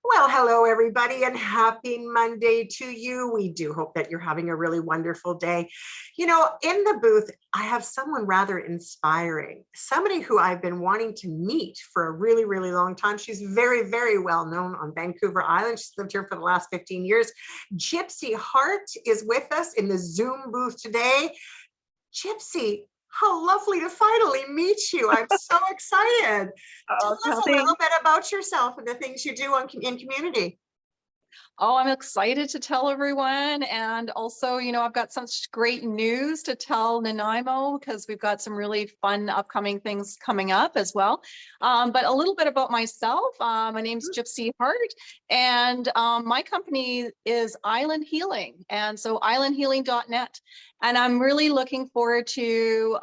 Well, hello, everybody, and happy Monday to you. We do hope that you're having a really wonderful day. You know, in the booth, I have someone rather inspiring, somebody who I've been wanting to meet for a really, really long time. She's very, very well known on Vancouver Island. She's lived here for the last 15 years. Gypsy Hart is with us in the Zoom booth today. Gypsy, how lovely to finally meet you. I'm so excited. Tell us a Kathy. little bit about yourself and the things you do in community. Oh, I'm excited to tell everyone. And also, I've got such great news to tell Nanaimo because we've got some really fun upcoming things coming up as well. But a little bit about myself. My name's Gypsy Hart, and my company is Island Healing. And so islandhealing.net. And I'm really looking forward to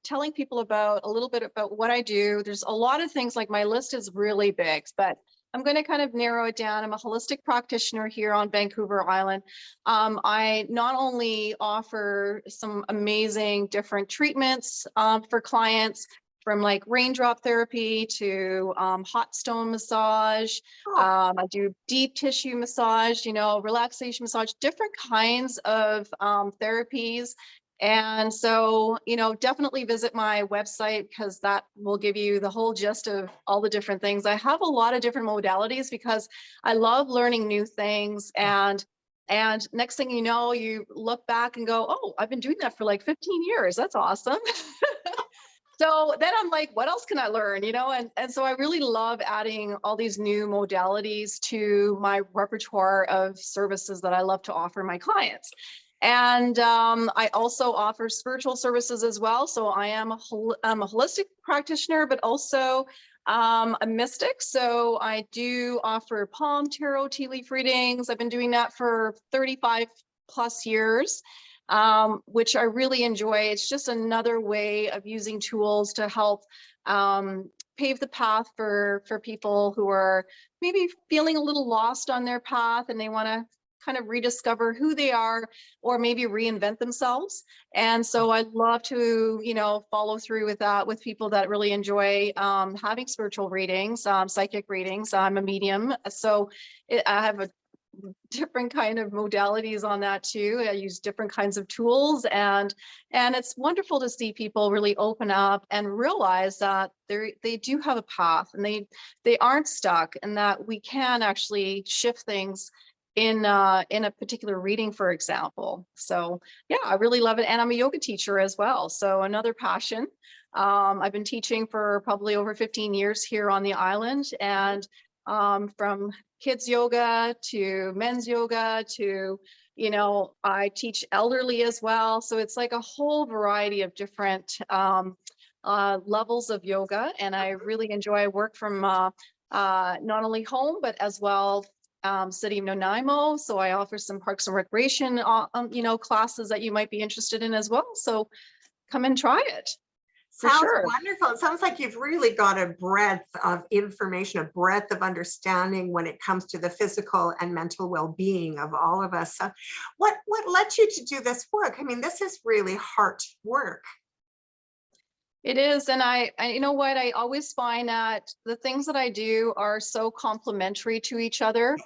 telling people about a little bit about what I do. There's a lot of things, like my list is really big, but I'm going to kind of narrow it down. I'm a holistic practitioner here on Vancouver Island. I not only offer some amazing different treatments for clients, from like raindrop therapy to hot stone massage. I do deep tissue massage, relaxation massage, different kinds of therapies. And so, definitely visit my website because that will give you the whole gist of all the different things. I have a lot of different modalities because I love learning new things. And next thing you know, you look back and go, oh, I've been doing that for like 15 years. That's awesome. So then I'm like, what else can I learn? And so I really love adding all these new modalities to my repertoire of services that I love to offer my clients. And I also offer spiritual services as well. So I'm a holistic practitioner, but also a mystic. So I do offer palm tarot, tea leaf readings. I've been doing that for 35 plus years. Which I really enjoy. It's just another way of using tools to help pave the path for people who are maybe feeling a little lost on their path and they want to kind of rediscover who they are or maybe reinvent themselves. And so I'd love to, follow through with that with people that really enjoy having spiritual readings, psychic readings. I'm a medium, so I have a different kind of modalities on that too. I use different kinds of tools, and it's wonderful to see people really open up and realize that they do have a path and they aren't stuck, and that we can actually shift things in a particular reading, for example. So yeah, I really love it. And I'm a yoga teacher as well. So another passion. I've been teaching for probably over 15 years here on the island, and from kids yoga to men's yoga to, I teach elderly as well. So it's like a whole variety of different levels of yoga. And I really enjoy, I work from not only home, but as well city of Nanaimo. So I offer some parks and recreation, classes that you might be interested in as well. So come and try it. Sounds wonderful. It sounds like you've really got a breadth of information, a breadth of understanding when it comes to the physical and mental well-being of all of us. So what led you to do this work? I mean, this is really heart work. It is. And I you know what, I always find that the things that I do are so complementary to each other.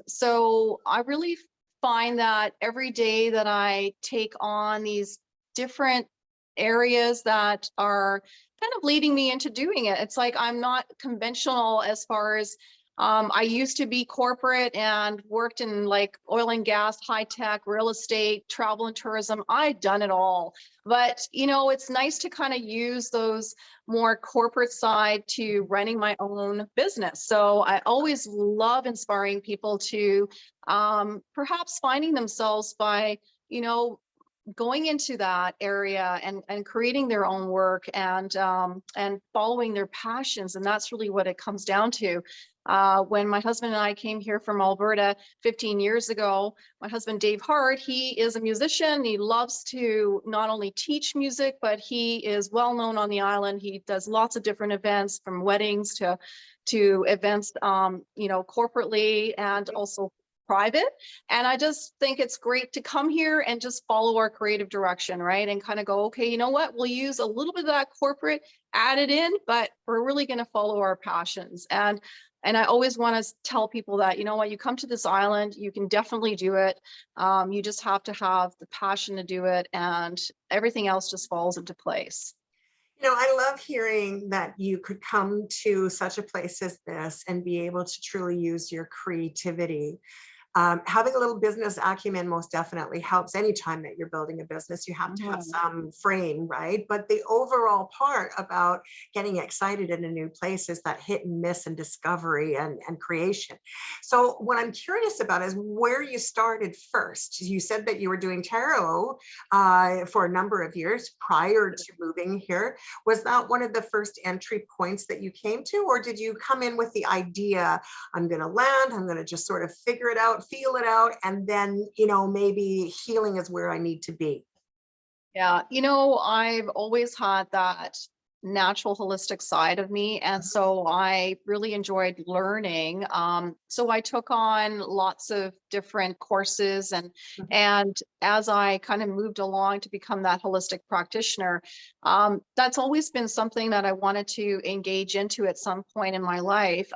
So I really find that every day that I take on these different areas that are kind of leading me into doing it, it's like I'm not conventional as far as I used to be corporate and worked in like oil and gas, high tech, real estate, travel and tourism. I'd done it all. But, it's nice to kind of use those more corporate side to running my own business. So I always love inspiring people to perhaps finding themselves by, going into that area and creating their own work and following their passions. And that's really what it comes down to. When my husband and I came here from Alberta 15 years ago, my husband, Dave Hart, he is a musician. He loves to not only teach music, but he is well known on the island. He does lots of different events, from weddings to events, corporately and also private. And I just think it's great to come here and just follow our creative direction, right? And kind of go, okay, you know what? We'll use a little bit of that corporate added in, but we're really going to follow our passions. And I always want to tell people that, you know what, you come to this island, you can definitely do it. You just have to have the passion to do it, and everything else just falls into place. I love hearing that you could come to such a place as this and be able to truly use your creativity. Having a little business acumen most definitely helps. Anytime that you're building a business, you have to have Mhm. some frame, right? But the overall part about getting excited in a new place is that hit and miss and discovery and creation. So what I'm curious about is where you started first. You said that you were doing tarot for a number of years prior to moving here. Was that one of the first entry points that you came to, or did you come in with the idea, I'm going to land, I'm going to just sort of figure it out, feel it out, and then, maybe healing is where I need to be? Yeah, I've always had that natural holistic side of me. And so I really enjoyed learning. So I took on lots of different courses, and as I kind of moved along to become that holistic practitioner, that's always been something that I wanted to engage into at some point in my life.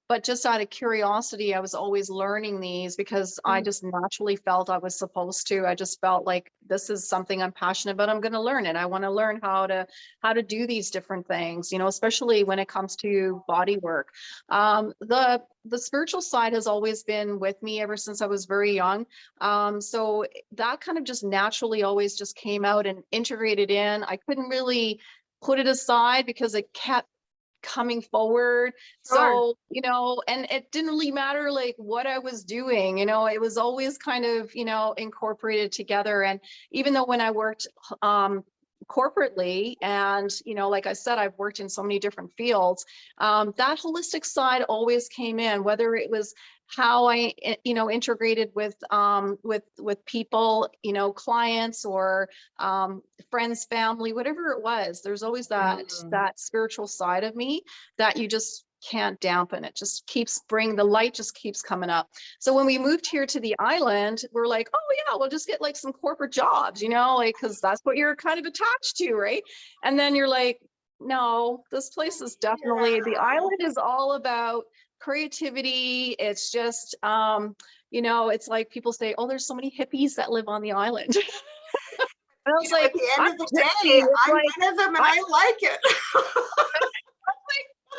But just out of curiosity, I was always learning these because I just naturally felt I was supposed to. I just felt like this is something I'm passionate about. I'm going to learn it. I want to learn how to do these different things, especially when it comes to body work. The spiritual side has always been with me ever since I was very young. So that kind of just naturally always just came out and integrated in. I couldn't really put it aside because it kept coming forward. Sure. So, and it didn't really matter like what I was doing, it was always kind of, incorporated together. And even though when I worked corporately, and like I said, I've worked in so many different fields, that holistic side always came in, whether it was how I integrated with people, clients, or friends, family, whatever it was. There's always that spiritual side of me that you just can't dampen. It just keeps bringing, the light just keeps coming up. So when we moved here to the island, we're like, oh yeah, we'll just get like some corporate jobs, like, because that's what you're kind of attached to, right? And then you're like, no, this place is definitely, the island is all about creativity. It's just it's like people say, oh, there's so many hippies that live on the island. And I was At like, the end I'm of the a day, gypsy. It's I'm like one of them and I I like it.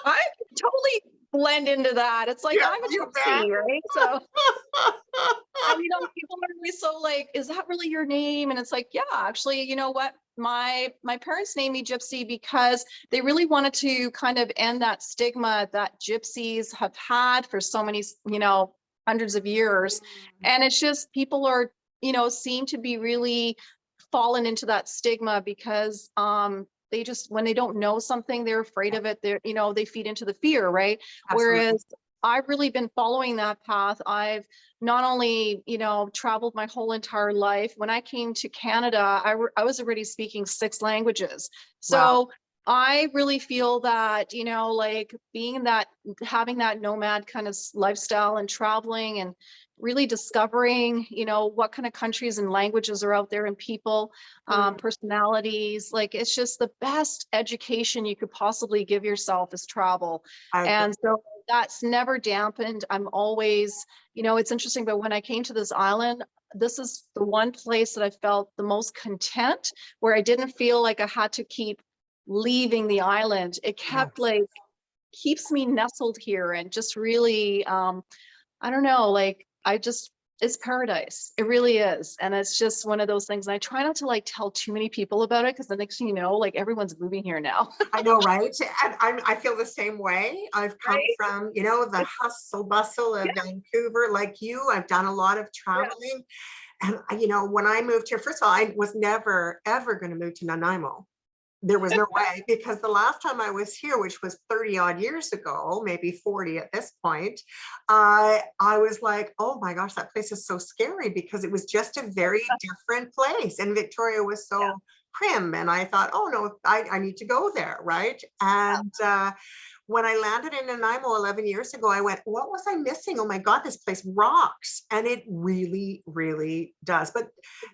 I totally blend into that. It's like Yeah, I'm a you bet. gypsy, right? So, and people are always so like, is that really your name? And it's like, yeah, actually, you know what? My parents named me Gypsy because they really wanted to kind of end that stigma that gypsies have had for so many, hundreds of years. And it's just people are, seem to be really fallen into that stigma because they just, when they don't know something, they're afraid of it. They're, they feed into the fear, right? Absolutely. Whereas I've really been following that path. I've not only, traveled my whole entire life. When I came to Canada, I was already speaking 6 languages. Wow. So I really feel that, like being that, having that nomad kind of lifestyle and traveling and really discovering, what kind of countries and languages are out there and people, personalities, like it's just the best education you could possibly give yourself is travel. I agree. And so that's never dampened. I'm always, it's interesting, but when I came to this island, this is the one place that I felt the most content, where I didn't feel like I had to keep leaving the island. It kept Yes. like, keeps me nestled here and just really, I don't know, like it's paradise. It really is. And it's just one of those things. And I try not to like tell too many people about it, because the next thing you know, like everyone's moving here now. I know, right? And I feel the same way. I've come Right? from, the hustle bustle of Vancouver, like you. I've done a lot of Yeah. traveling. And, when I moved here, first of all, I was never, ever going to move to Nanaimo. There was no way, because the last time I was here, which was 30 odd years ago, maybe 40 at this point, I was like, oh my gosh, that place is so scary, because it was just a very different place. And Victoria was so prim. And I thought, oh no, I need to go there. Right. And when I landed in Nanaimo 11 years ago, I went, what was I missing? Oh my God, this place rocks. And it really, really does. But It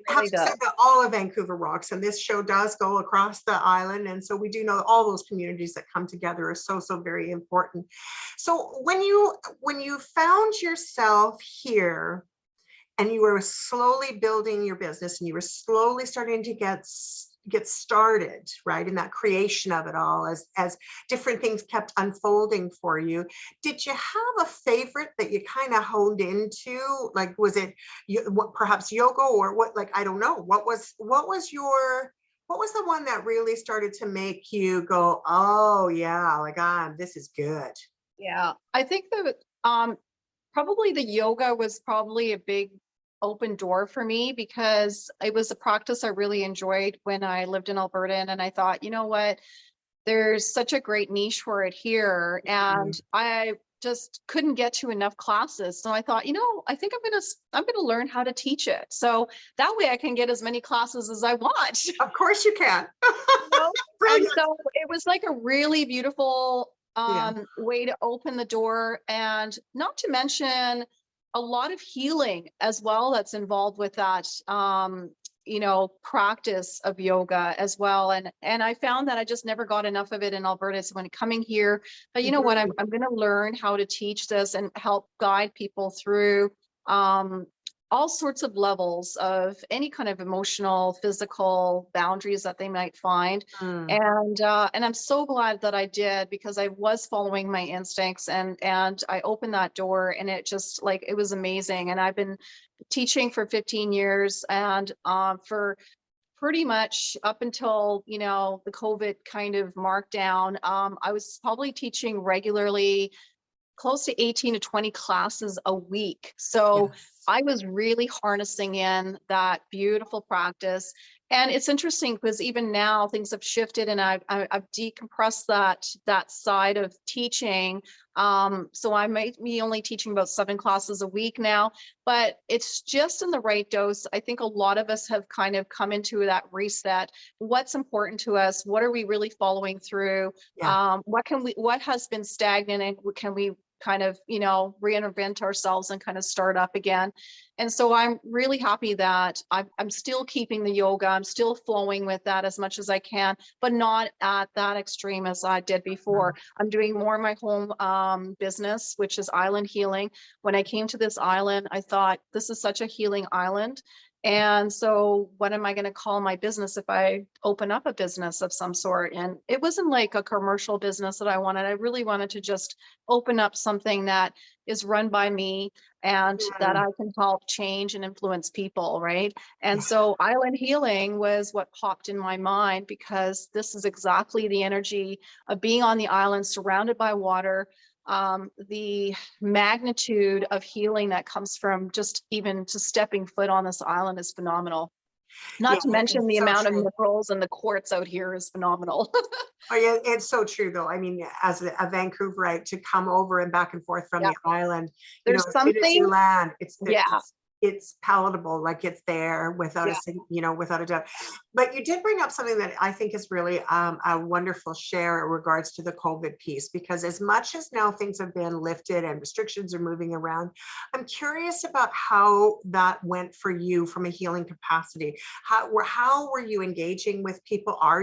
really having said does. that, all of Vancouver rocks, and this show does go across the island. And so we do know all those communities that come together are so, so very important. So when you found yourself here, and you were slowly building your business and you were slowly starting to get started, right, in that creation of it all, as different things kept unfolding for you, did you have a favorite that you kind of honed into? Like, was it perhaps yoga, or what? Like, I don't know, what was the one that really started to make you go, oh yeah, like, this is good? Yeah, I think that probably the yoga was probably a big open door for me because it was a practice I really enjoyed when I lived in Alberta. And I thought, you know what, there's such a great niche for it here. And I just couldn't get to enough classes. So I thought, I think I'm gonna learn how to teach it. So that way I can get as many classes as I want. Of course you can. you know? And Brilliant. so it was like a really beautiful Yeah. way to open the door, and not to mention a lot of healing as well that's involved with that practice of yoga as well. And I found that I just never got enough of it in Alberta. So when coming here, but you know what, I'm going to learn how to teach this and help guide people through all sorts of levels of any kind of emotional, physical boundaries that they might find. And I'm so glad that I did, because I was following my instincts, and I opened that door, and it just, like, it was amazing. And I've been teaching for 15 years, and for pretty much up until, the COVID kind of markdown, I was probably teaching regularly close to 18 to 20 classes a week. So Yes. I was really harnessing in that beautiful practice. And it's interesting because even now things have shifted, and I've decompressed that side of teaching. So I might be only teaching about 7 classes a week now, but it's just in the right dose. I think a lot of us have kind of come into that reset. What's important to us? What are we really following through? Yeah. What has been stagnant, and can we kind of, reinvent ourselves and kind of start up again? And so I'm really happy that I'm still keeping the yoga. I'm still flowing with that as much as I can, but not at that extreme as I did before. I'm doing more of my home business, which is island healing. When I came to this island, I thought, this is such a healing island. And so what am I going to call my business if I open up a business of some sort? And it wasn't like a commercial business that I wanted. I really wanted to just open up something that is run by me, and that I can help change and influence people, right? And so island healing was what popped in my mind, because this is exactly the energy of being on the island surrounded by water. The magnitude of healing that comes from just stepping foot on this island is phenomenal. Yeah, Not to mention it's the so amount of true. minerals and the quartz out here is phenomenal. Oh yeah, it's so true though. I mean, as a Vancouverite, to come over and back and forth from Yeah, the island, there's as soon as you something. land, Yeah, it's palatable, like it's there without yeah. without a doubt. But you did bring up something that I think is really a wonderful share in regards to the COVID piece, because as much as now things have been lifted and restrictions are moving around, I'm curious about how that went for you from a healing capacity. How were you engaging with people? Or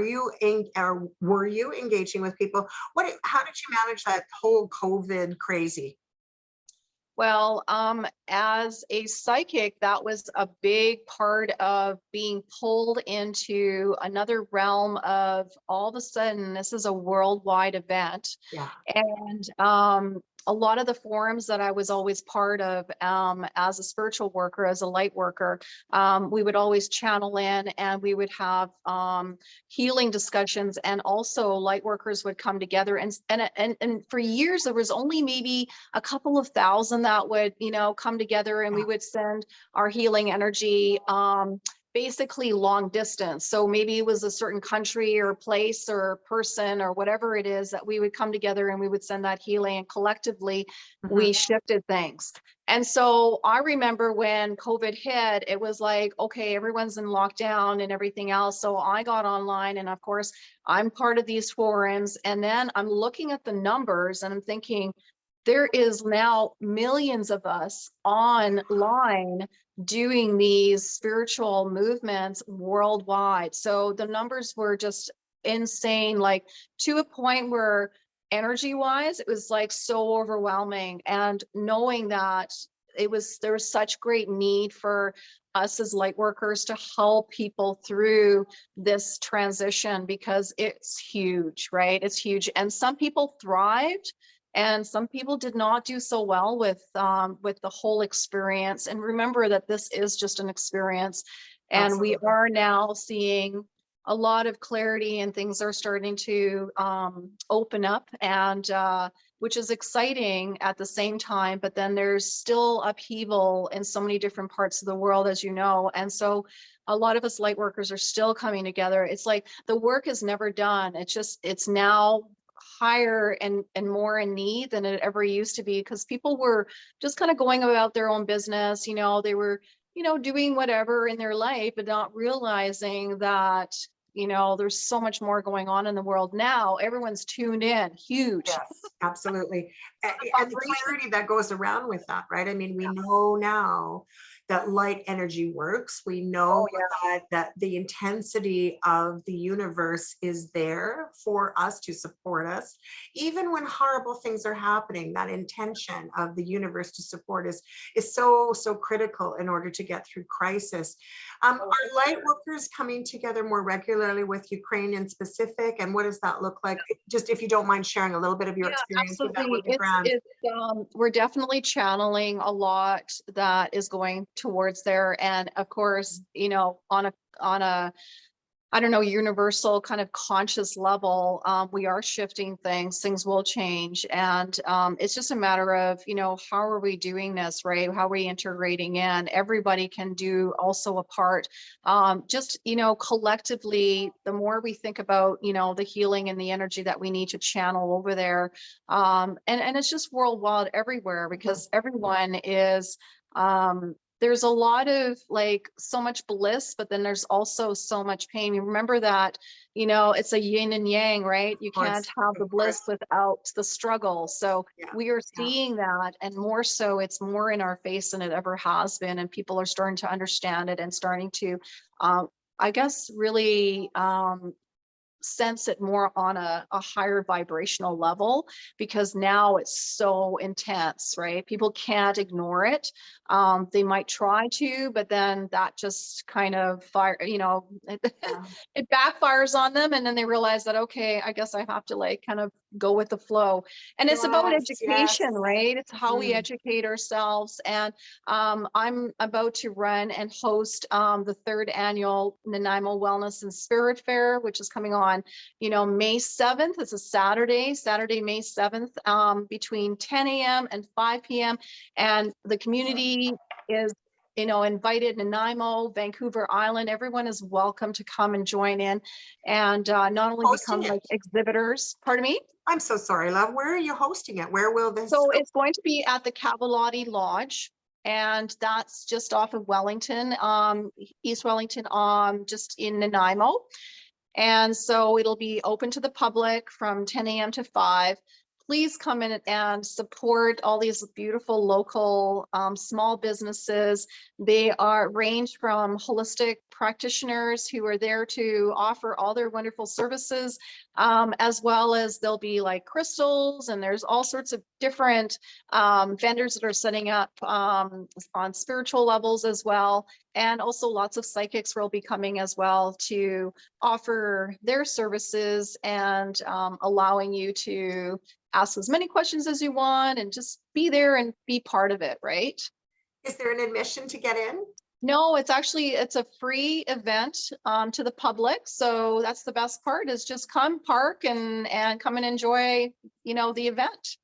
were you engaging with people? How did you manage that whole COVID crazy? Well, as a psychic, that was a big part of being pulled into another realm of, all of a sudden, this is a worldwide event. Yeah. And a lot of the forums that I was always part of, as a spiritual worker, as a light worker, we would always channel in, and we would have healing discussions, and also light workers would come together. And for years, there was only maybe a couple of thousand that would, come together, and we would send our healing energy basically long distance. So maybe it was a certain country or place or person or whatever it is that we would come together and we would send that healing, and collectively we shifted things. And so I remember when COVID hit, it was like, okay, everyone's in lockdown and everything else. So I got online, and of course I'm part of these forums, and then I'm looking at the numbers and I'm thinking, there is now millions of us online doing these spiritual movements worldwide. So the numbers were just insane, like to a point where energy wise, it was like so overwhelming. And knowing that there was such great need for us as light workers to help people through this transition, because it's huge, right? It's huge. And some people thrived, and some people did not do so well with the whole experience. And remember that this is just an experience, and we Absolutely. are now seeing a lot of clarity, and things are starting to open up, and which is exciting at the same time. But then there's still upheaval in so many different parts of the world, as you know. And so a lot of us light workers are still coming together. It's like the work is never done. It's now higher and more in need than it ever used to be, because people were just kind of going about their own business. They were, doing whatever in their life, but not realizing that, there's so much more going on in the world now. Everyone's tuned in, huge. Yes, absolutely. So the And the clarity that goes around with that, right? I mean, we know now that light energy works. We know Oh yeah. that the intensity of the universe is there for us, to support us. Even when horrible things are happening, that intention of the universe to support us is so, so critical in order to get through crisis. Are light workers coming together more regularly with Ukrainian specific, and what does that look like? Just if you don't mind sharing a little bit of your Yeah, experience with that, absolutely. would be grand. We're definitely channeling a lot that is going towards there. And of course, on a I don't know, universal kind of conscious level, we are shifting things will change. And it's just a matter of, how are we doing this, right? How are we integrating in? Everybody can do also a part. Just, collectively, the more we think about, the healing and the energy that we need to channel over there. And it's just worldwide everywhere, because everyone is, there's a lot of like so much bliss, but then there's also so much pain. You remember that, it's a yin and yang, right? You can't have the Of bliss course. without the struggle. So Yeah, we are yeah. seeing that, and more so, it's more in our face than it ever has been. And people are starting to understand it and starting to, I guess, really sense it more on a higher vibrational level, because now it's so intense, right? People can't ignore it. They might try to, but then that just kind of Yeah. it backfires on them, and then they realize that, okay, I guess I have to like kind of go with the flow. And it's about Yes, yes. education, right? It's how we Mm. educate ourselves. And I'm about to run and host the third annual Nanaimo Wellness and Spirit Fair, which is coming on, May 7th. It's a Saturday, May 7th, between 10 a.m. and 5 p.m. And the community is, invited. Nanaimo, Vancouver Island, everyone is welcome to come and join in, and not only Hosting become it. like exhibitors. Pardon me? I'm so sorry, love. Where are you hosting it? Where will this So go? it's going to be at the Cavalotti Lodge, and that's just off of Wellington, East Wellington, just in Nanaimo. And so it'll be open to the public from 10 a.m. to 5. Please come in and support all these beautiful local small businesses. They range from holistic practitioners who are there to offer all their wonderful services, as well as there'll be like crystals, and there's all sorts of different vendors that are setting up on spiritual levels as well. And also lots of psychics will be coming as well to offer their services, and allowing you to ask as many questions as you want and just be there and be part of it, right? Is there an admission to get in? No, it's a free event to the public. So that's the best part, is just come park and come and enjoy, the event.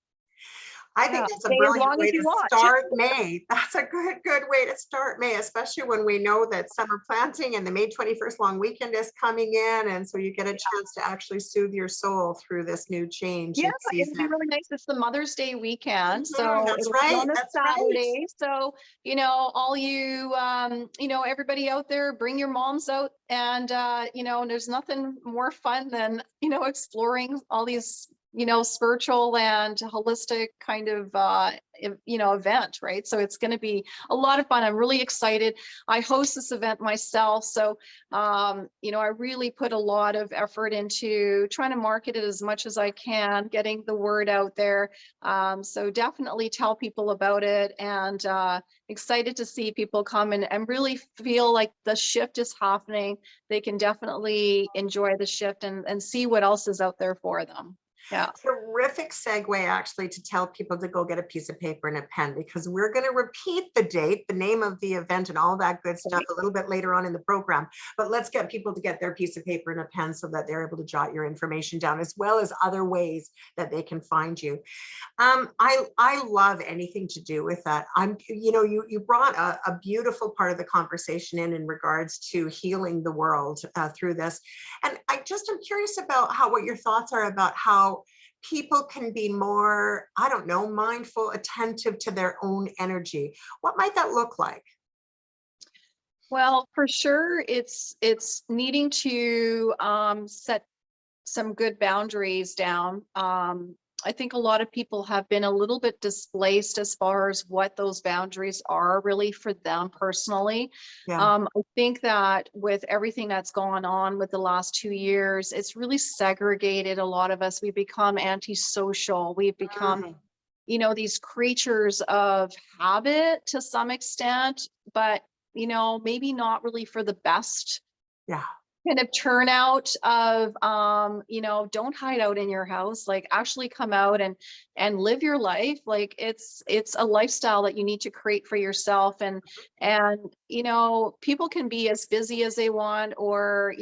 I Yeah, think that's a stay as brilliant long as way you to want. start May. That's a good way to start May, especially when we know that summer planting and the May 21st long weekend is coming in. And so you get a chance to actually soothe your soul through this new change Yeah, in it'll be season. really nice. It's the Mother's Day weekend, Mhm, so that's it'll be right. on a That's right. Saturday. So, all you, everybody out there, bring your moms out, and there's nothing more fun than exploring all these spiritual and holistic kind of event, right? So it's going to be a lot of fun. I'm really excited. I host this event myself, so I really put a lot of effort into trying to market it as much as I can, getting the word out there. So definitely tell people about it, and excited to see people come and really feel like the shift is happening. They can definitely enjoy the shift and see what else is out there for them. Yeah. Terrific segue actually to tell people to go get a piece of paper and a pen, because we're going to repeat the date, the name of the event and all that good stuff a little bit later on in the program. But let's get people to get their piece of paper and a pen so that they're able to jot your information down, as well as other ways that they can find you. I love anything to do with that. You brought a beautiful part of the conversation in regards to healing the world through this. And I'm curious about what your thoughts are about how people can be more, I don't know, mindful, attentive to their own energy. What might that look like? Well, for sure, it's needing to set some good boundaries down. I think a lot of people have been a little bit displaced as far as what those boundaries are really for them personally. Yeah. I think that with everything that's gone on with the last 2 years, it's really segregated a lot of us. We've become antisocial. We've become, Mhm. these creatures of habit to some extent, but, maybe not really for the best Yeah. kind of turnout of don't hide out in your house, like actually come out and live your life. Like it's a lifestyle that you need to create for yourself, and people can be as busy as they want, or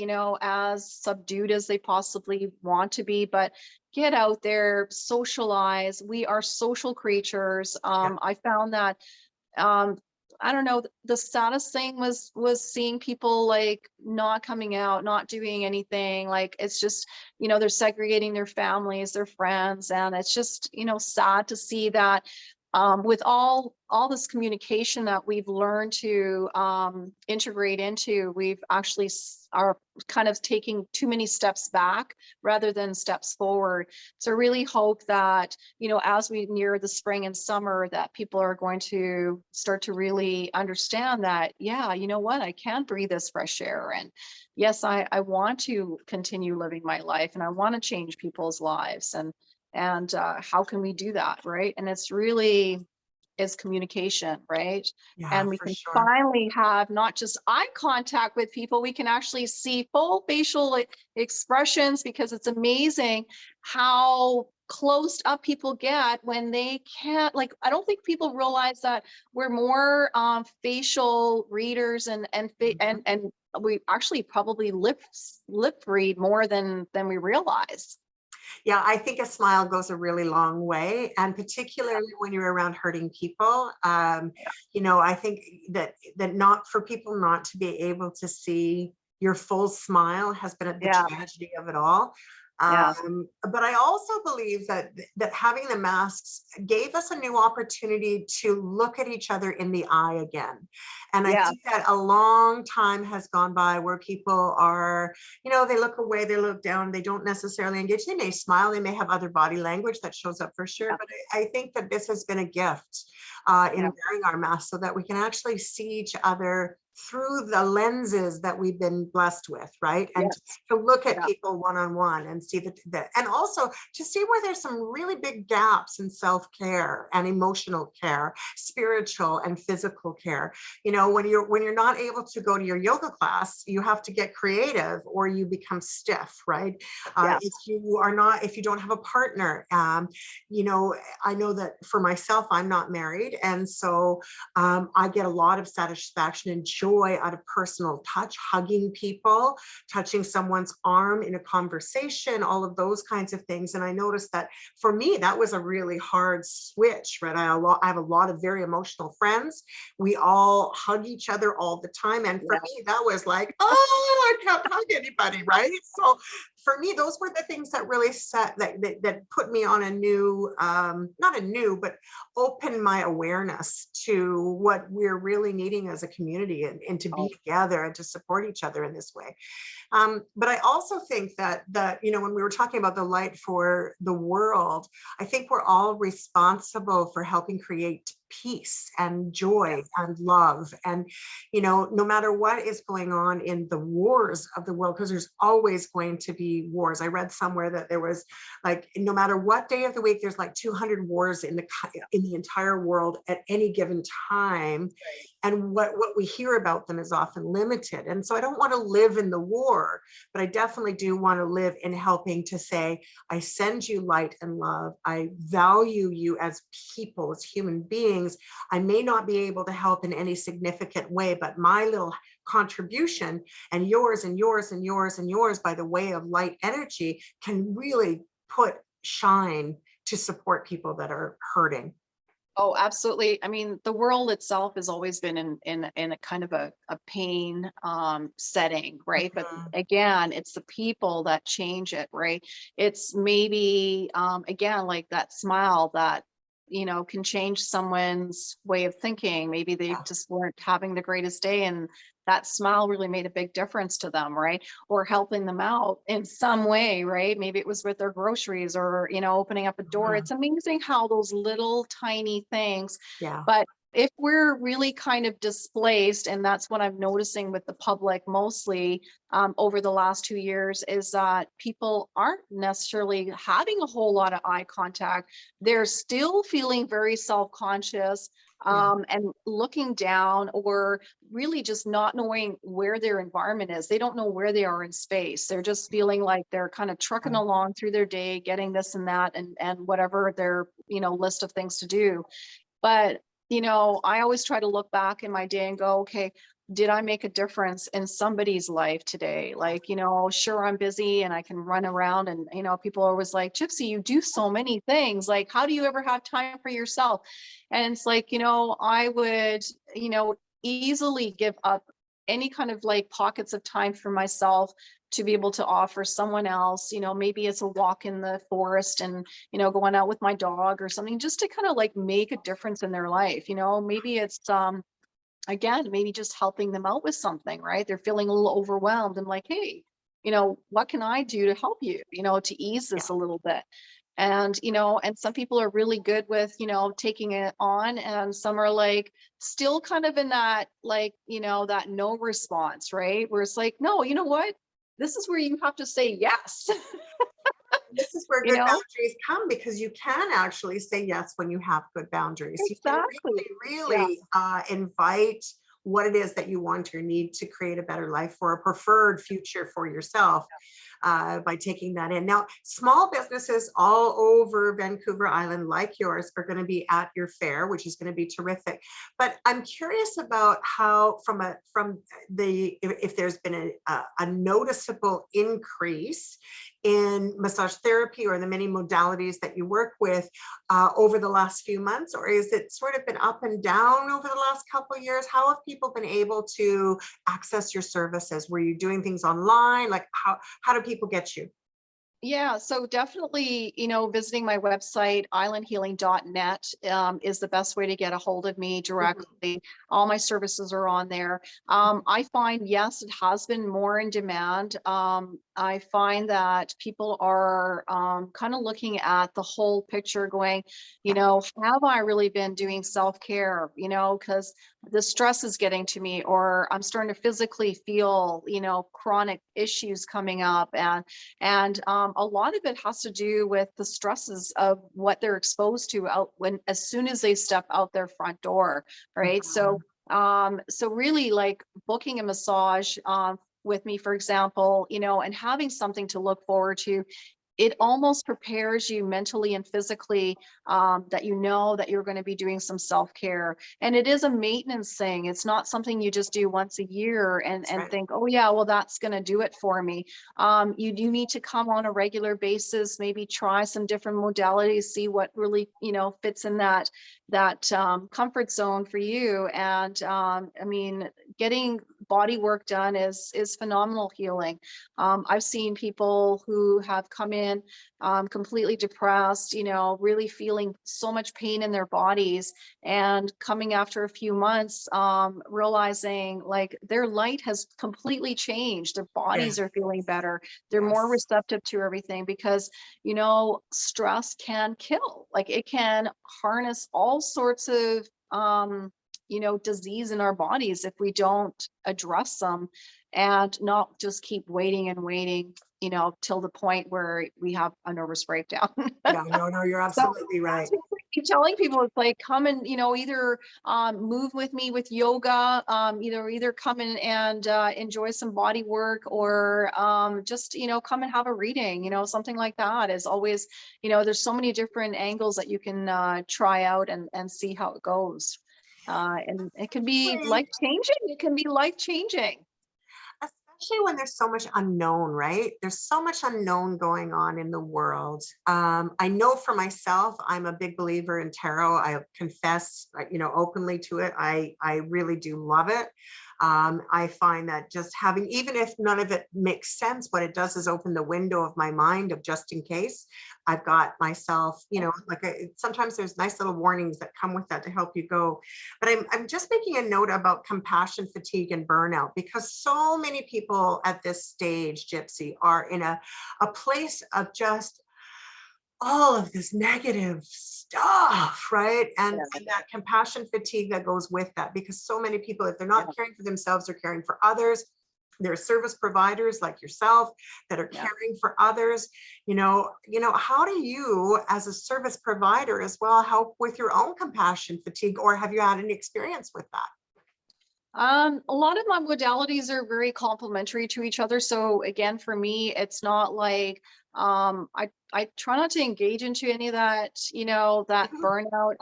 as subdued as they possibly want to be, but get out there, socialize. We are social creatures. Yeah. I found that um I don't know, the saddest thing was seeing people like not coming out, not doing anything. Like it's just, they're segregating their families, their friends, and it's just, sad to see that with all this communication that we've learned to integrate into, we've actually are kind of taking too many steps back rather than steps forward. So I really hope that, as we near the spring and summer, that people are going to start to really understand that, yeah, you know what, I can breathe this fresh air. And yes, I want to continue living my life, and I want to change people's lives. And how can we do that, right? And it's really is communication, right? Yeah, And we for can sure. finally have not just eye contact with people, we can actually see full facial expressions, because it's amazing how closed up people get when they can't, like, I don't think people realize that we're more facial readers, Mhm. and we actually probably lip read more than we realize. Yeah, I think a smile goes a really long way, and particularly when you're around hurting people. I think that not for people not to be able to see your full smile has been the Yeah, tragedy of it all. yeah, But I also believe that having the masks gave us a new opportunity to look at each other in the eye again. And I yeah, think that a long time has gone by where people are, they look away, they look down, they don't necessarily engage. They may smile, they may have other body language that shows up for sure. yeah, But I think that this has been a gift in yeah, wearing our masks, so that we can actually see each other through the lenses that we've been blessed with, right? And yes, to look at yeah, people one on one and see that, and also to see where there's some really big gaps in self care and emotional care, spiritual and physical care. When you're not able to go to your yoga class, you have to get creative or you become stiff, right? If yes, if you don't have a partner, I know that for myself, I'm not married, and so I get a lot of satisfaction and joy joy out of personal touch, hugging people, touching someone's arm in a conversation, all of those kinds of things. And I noticed that for me, that was a really hard switch, right? I have a lot of very emotional friends. We all hug each other all the time. And for me, that was like, oh, I can't hug anybody, right? So for me, those were the things that really that put me on a new, not a new, but open my awareness to what we're really needing as a community, and to be together and to support each other in this way. But I also think that, you know, when we were talking about the light for the world, I think we're all responsible for helping create peace and joy and love. And, you know, no matter what is going on in the wars of the world, because there's always going to be wars. I read somewhere that there was, like, no matter what day of the week, there's like 200 wars in the entire world at any given time. And what we hear about them is often limited. And so I don't want to live in the war, but I definitely do want to live in helping to say, I send you light and love. I value you as people, as human beings. I may not be able to help in any significant way, but my little contribution, and yours and yours and yours and yours, by the way of light energy, can really put shine to support people that are hurting. Oh, absolutely. I mean, the world itself has always been in a kind of a pain setting, right? But again, it's the people that change it, right? It's maybe again, like that smile that, you know, can change someone's way of thinking. Maybe they just weren't having the greatest day, and that smile really made a big difference to them, right? Or helping them out in some way, right? Maybe it was with their groceries, or, you know, opening up a door. It's amazing how those little tiny things, but if we're really kind of displaced, and that's what I'm noticing with the public mostly over the last 2 years, is that people aren't necessarily having a whole lot of eye contact. They're still feeling very self-conscious and looking down, or really just not knowing where their environment is. They don't know where they are in space. They're just feeling like they're kind of trucking along through their day, getting this and that, and whatever their, you know, list of things to do. But, you know, I always try to look back in my day and go, okay, did I make a difference in somebody's life today? Like, you know, sure, I'm busy and I can run around, and, you know, people are always like, Gypsy, you do so many things. Like, how do you ever have time for yourself? And it's like, you know, I would, you know, easily give up any kind of like pockets of time for myself to be able to offer someone else. You know, maybe it's a walk in the forest, and, you know, going out with my dog or something, just to kind of like make a difference in their life. You know, maybe it's again, maybe just helping them out with something, right? They're feeling a little overwhelmed, and like, hey, you know, what can I do to help you, you know, to ease this a little bit? And, you know, and some people are really good with, you know, taking it on, and some are like still kind of in that, like, you know, that no response, right? Where it's like, no, you know what? This is where you have to say yes. This is where You good know, boundaries come, because you can actually say yes when you have good boundaries. You can exactly. Yeah. really invite what it is that you want or need to create a better life, for a preferred future for yourself, by taking that in. Now, small businesses all over Vancouver Island, like yours, are going to be at your fair, which is going to be terrific. But I'm curious about how, if there's been a noticeable increase in massage therapy or the many modalities that you work with over the last few months, or is it sort of been up and down over the last couple of years? How have people been able to access your services? Were you doing things online? Like, how do people get you? Yeah, so definitely, you know, visiting my website, islandhealing.net, is the best way to get a hold of me directly. All my services are on there. I find, yes, it has been more in demand. I find that people are kind of looking at the whole picture, going, you know, have I really been doing self-care? You know, because the stress is getting to me, or I'm starting to physically feel, you know, chronic issues coming up. And a lot of it has to do with the stresses of what they're exposed to out when, as soon as they step out their front door, right? So so really, like, booking a massage with me, for example, you know, and having something to look forward to, it almost prepares you mentally and physically, that you know that you're going to be doing some self-care. And it is a maintenance thing. It's not something you just do once a year and That's right. think, oh yeah, well, that's going to do it for me. You do need to come on a regular basis, maybe try some different modalities, see what really, fits in that comfort zone for you. And I mean, getting body work done is phenomenal healing. I've seen people who have come in completely depressed, really feeling so much pain in their bodies, and coming after a few months, realizing like their light has completely changed. Their bodies are feeling Yes. better. They're more Yes. receptive to everything because, stress can kill. Like it can harness all sorts of, disease in our bodies if we don't address them and not just keep waiting and waiting, till the point where we have a nervous breakdown. Yeah, no, no, you're So absolutely right. that's what I keep telling people. It's like, come and, either move with me with yoga, either come in and enjoy some body work, or just, come and have a reading, something like that is always, there's so many different angles that you can try out and see how it goes. And it can be life changing. It can be life changing. Especially when there's so much unknown, right? There's so much unknown going on in the world. I know for myself, I'm a big believer in tarot. I confess, openly to it. I really do love it. I find that just having, even if none of it makes sense, what it does is open the window of my mind of just in case. I've got myself, sometimes there's nice little warnings that come with that to help you go. But I'm just making a note about compassion fatigue and burnout, because so many people at this stage, Gypsy, are in a place of just all of this negative stuff, right? And that compassion fatigue that goes with that, because so many people, if they're not caring for themselves, they're caring for others. There are service providers like yourself that are caring for others. How do you, as a service provider as well, help with your own compassion fatigue, or have you had any experience with that? A lot of my modalities are very complementary to each other. So again, for me, it's not like I try not to engage into any of that, that Mhm. burnout.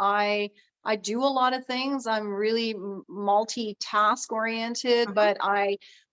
I do a lot of things. I'm really multitask oriented, Mhm. but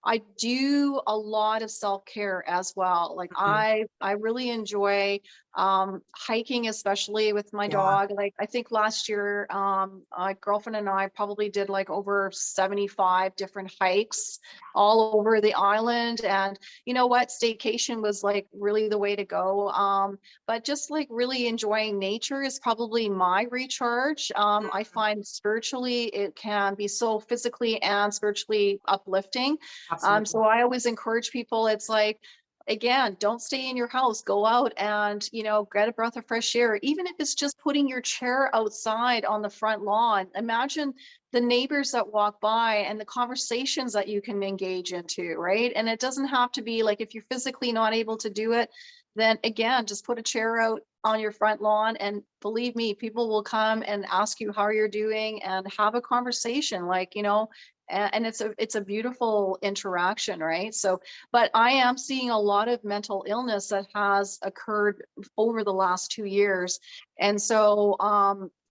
I do a lot of self-care as well. Like Mhm. I really enjoy hiking, especially with my Yeah. dog. Like I think last year, my girlfriend and I probably did like over 75 different hikes all over the island. And you know what? Staycation was like really the way to go. But just like really enjoying nature is probably my recharge. I Mhm. find spiritually it can be so physically and spiritually uplifting. Absolutely. So I always encourage people, it's like, again, don't stay in your house, go out and, get a breath of fresh air, even if it's just putting your chair outside on the front lawn. Imagine the neighbors that walk by and the conversations that you can engage into, right? And it doesn't have to be like, if you're physically not able to do it, then again, just put a chair out on your front lawn, and believe me, people will come and ask you how you're doing and have a conversation, like, and it's a beautiful interaction, right? So, but I am seeing a lot of mental illness that has occurred over the last 2 years. And so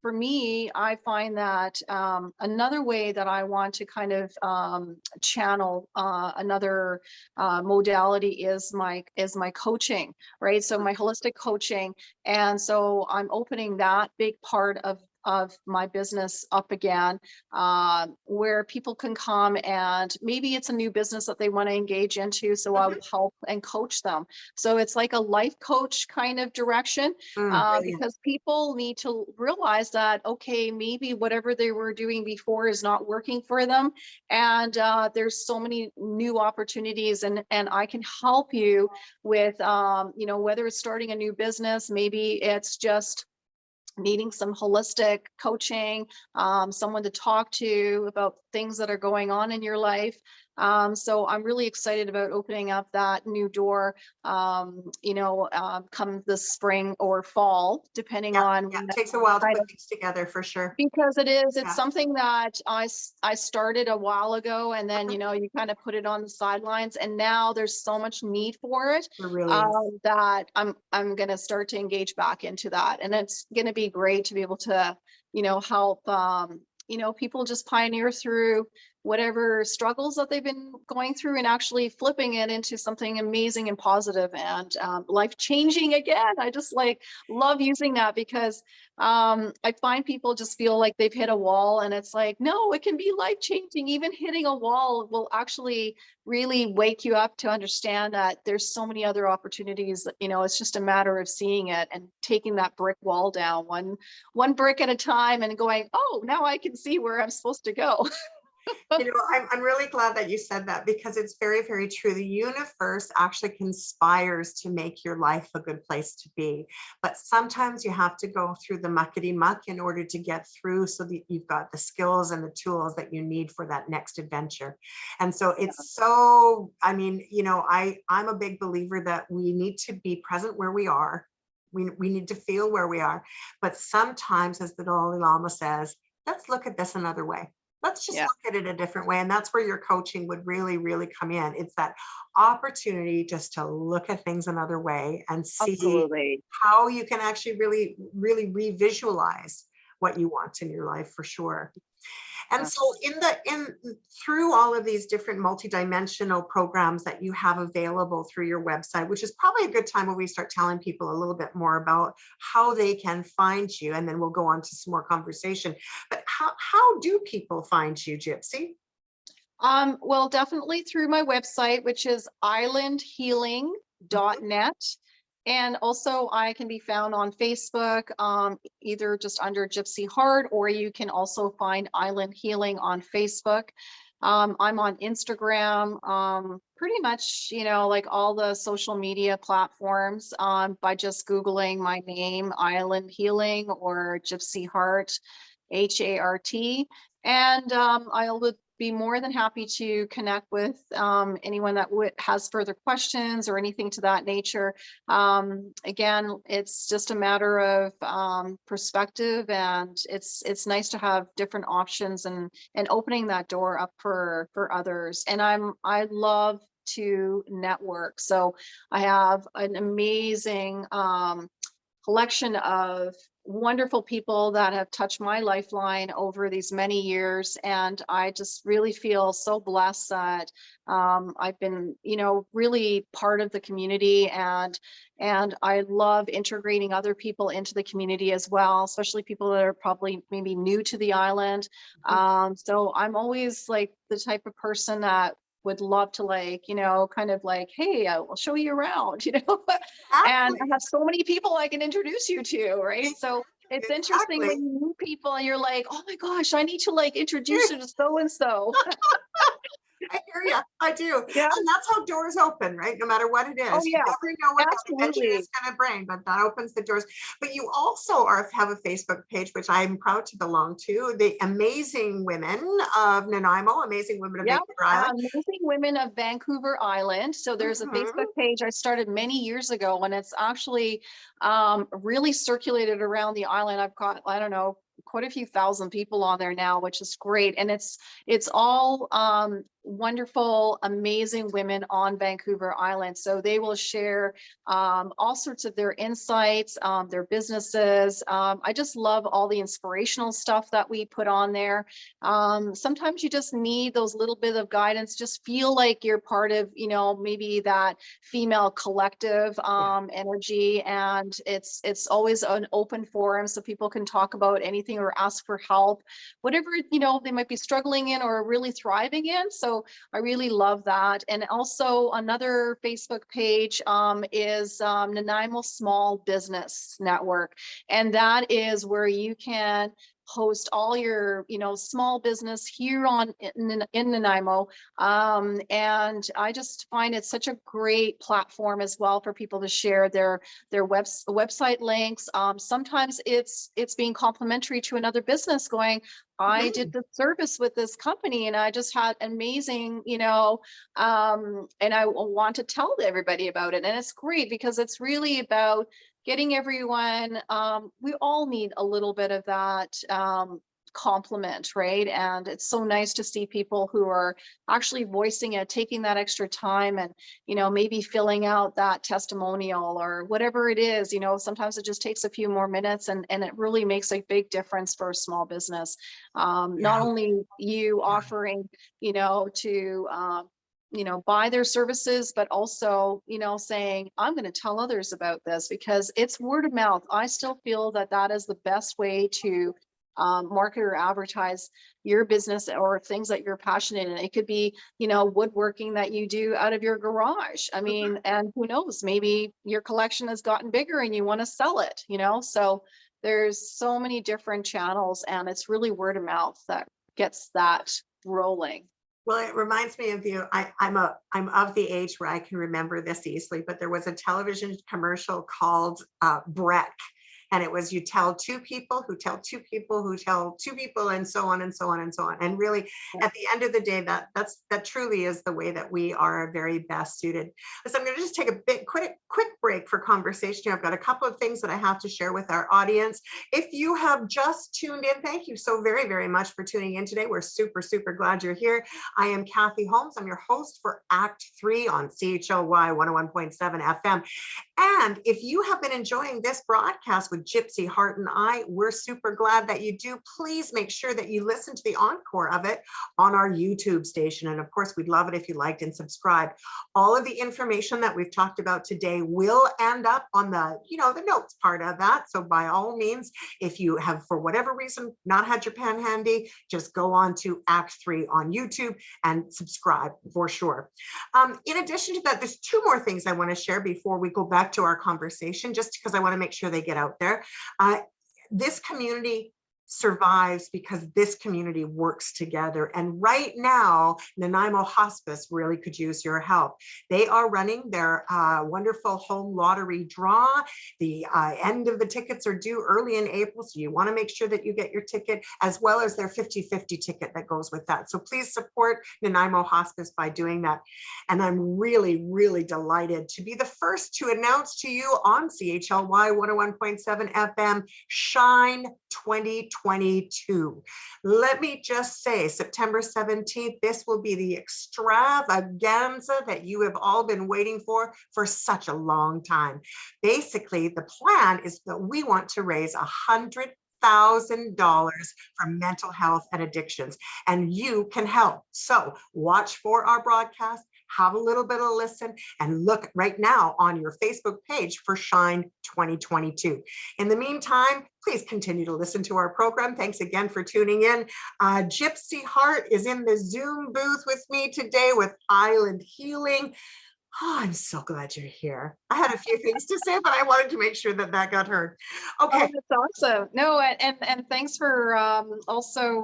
for me, I find that another way that I want to kind of channel another modality is my coaching, right? So my holistic coaching, and so I'm opening that big part of my business up again, where people can come, and maybe it's a new business that they want to engage into. So I'll Mhm. help and coach them. So it's like a life coach kind of direction, Brilliant. because people need to realize that, okay, maybe whatever they were doing before is not working for them. And there's so many new opportunities, and I can help you with, whether it's starting a new business, maybe it's just needing some holistic coaching, someone to talk to about things that are going on in your life. So I'm really excited about opening up that new door, come this spring or fall, depending Yeah, on yeah, when it takes a while to kind put of, things together for sure. because it's Yeah. something that I started a while ago, and then, Mhm. you kind of put it on the sidelines, and now there's so much need for it, There really is. that I'm going to start to engage back into that. And it's going to be great to be able to, help, people just pioneer through whatever struggles that they've been going through, and actually flipping it into something amazing and positive and life changing again. I just like love using that, because I find people just feel like they've hit a wall, and it's like, no, it can be life changing. Even hitting a wall will actually really wake you up to understand that there's so many other opportunities. It's just a matter of seeing it and taking that brick wall down one brick at a time, and going, oh, now I can see where I'm supposed to go. I'm really glad that you said that, because it's very, very true. The universe actually conspires to make your life a good place to be. But sometimes you have to go through the muckety muck in order to get through, so that you've got the skills and the tools that you need for that next adventure. And so it's so, I'm a big believer that we need to be present where we are. We need to feel where we are. But sometimes, as the Dalai Lama says, let's look at this another way. Let's just Yeah, look at it a different way. And that's where your coaching would really, really come in. It's that opportunity just to look at things another way and see absolutely. how you can actually really, really revisualize what you want in your life, for sure. And Yeah. so in through all of these different multidimensional programs that you have available through your website, which is probably a good time when we start telling people a little bit more about how they can find you, and then we'll go on to some more conversation. But how do people find you, Gypsy? Well, definitely through my website, which is Mhm. islandhealing.net. And also I can be found on Facebook, either just under Gypsy Hart, or you can also find Island Healing on Facebook. I'm on Instagram, pretty much, like all the social media platforms, by just Googling my name, Island Healing, or Gypsy Hart, Hart. And I would be more than happy to connect with anyone that has further questions or anything to that nature. Again, it's just a matter of perspective, and it's nice to have different options, and opening that door up for others. And I love to network. So I have an amazing collection of wonderful people that have touched my lifeline over these many years. And I just really feel so blessed that I've been, really part of the community. And I love integrating other people into the community as well, especially people that are probably maybe new to the island. So I'm always like the type of person that would love to, like, kind of like, hey, I'll show you around, and I Exactly. have so many people I can introduce you to, right? So it's interesting Exactly. when you meet people and you're like, oh my gosh, I need to like introduce you to so and so. I hear you. I do. Yeah. And that's how doors open, right? No matter what it Oh is. You yeah, never know what that adventure absolutely. is going to bring, but that opens the doors. But you also have a Facebook page, which I'm proud to belong to, the Amazing Women of Nanaimo, Amazing Women of Yeah. Vancouver Island. Amazing Women of Vancouver Island. So there's a Facebook Mhm. page I started many years ago, and it's actually really circulated around the island. I've got, I don't know, quite a few thousand people on there now, which is great. And it's all wonderful, amazing women on Vancouver Island. So they will share all sorts of their insights, their businesses. I just love all the inspirational stuff that we put on there. Sometimes you just need those little bit of guidance. Just feel like you're part of, maybe that female collective Yeah. energy. And it's always an open forum, so people can talk about anything or ask for help, whatever, they might be struggling in or really thriving in. So I really love that. And also another Facebook page is Nanaimo Small Business Network. And that is where you can host all your, small business here in Nanaimo. And I just find it such a great platform as well for people to share their website links. Sometimes it's being complimentary to another business going, I did the service with this company and I just had amazing, and I want to tell everybody about it. And it's great because it's really about getting everyone, we all need a little bit of that compliment, right? And it's so nice to see people who are actually voicing it, taking that extra time and, maybe filling out that testimonial or whatever it is, sometimes it just takes a few more minutes and it really makes a big difference for a small business. Not only you offering, to, buy their services, but also, saying, I'm going to tell others about this because it's word of mouth. I still feel that that is the best way to market or advertise your business or things that you're passionate in. It could be, woodworking that you do out of your garage. I mean, and who knows, maybe your collection has gotten bigger and you want to sell it, so there's so many different channels and it's really word of mouth that gets that rolling. Well, it reminds me of you. I'm of the age where I can remember this easily, but there was a television commercial called Breck. And it was, you tell two people who tell two people who tell two people, and so on and so on and so on. And really, at the end of the day, that truly is the way that we are very best suited. So I'm going to just take a quick break for conversation. I've got a couple of things that I have to share with our audience. If you have just tuned in, thank you so very, very much for tuning in today. We're super, super glad you're here. I am Kathy Holmes. I'm your host for Act 3 on CHLY 101.7 FM. And if you have been enjoying this broadcast with Gypsy Hart and I, we're super glad that you do. Please make sure that you listen to the encore of it on our YouTube station. And of course, we'd love it if you liked and subscribed. All of the information that we've talked about today will end up on the, the notes part of that. So by all means, if you have, for whatever reason, not had your pen handy, just go on to Act 3 on YouTube and subscribe for sure. In addition to that, there's two more things I want to share before we go back to our conversation, just because I want to make sure they get out there. This community survives because this community works together. And right now, Nanaimo Hospice really could use your help. They are running their wonderful home lottery draw. The end of the tickets are due early in April, so you want to make sure that you get your ticket, as well as their 50-50 ticket that goes with that. So please support Nanaimo Hospice by doing that. And I'm really, really delighted to be the first to announce to you on CHLY 101.7 FM, Shine 2022. Let me just say, September 17th, this will be the extravaganza that you have all been waiting for such a long time. Basically, the plan is that we want to raise $100,000 for mental health and addictions, and you can help. So watch for our broadcast, have a little bit of listen, and look right now on your Facebook page for Shine 2022. In the meantime, please continue to listen to our program. Thanks again for tuning in. Gypsy Hart is in the Zoom booth with me today with Island Healing. Oh, I'm so glad you're here. I had a few things to say, but I wanted to make sure that that got heard. Okay. Oh, that's awesome. No, and thanks for also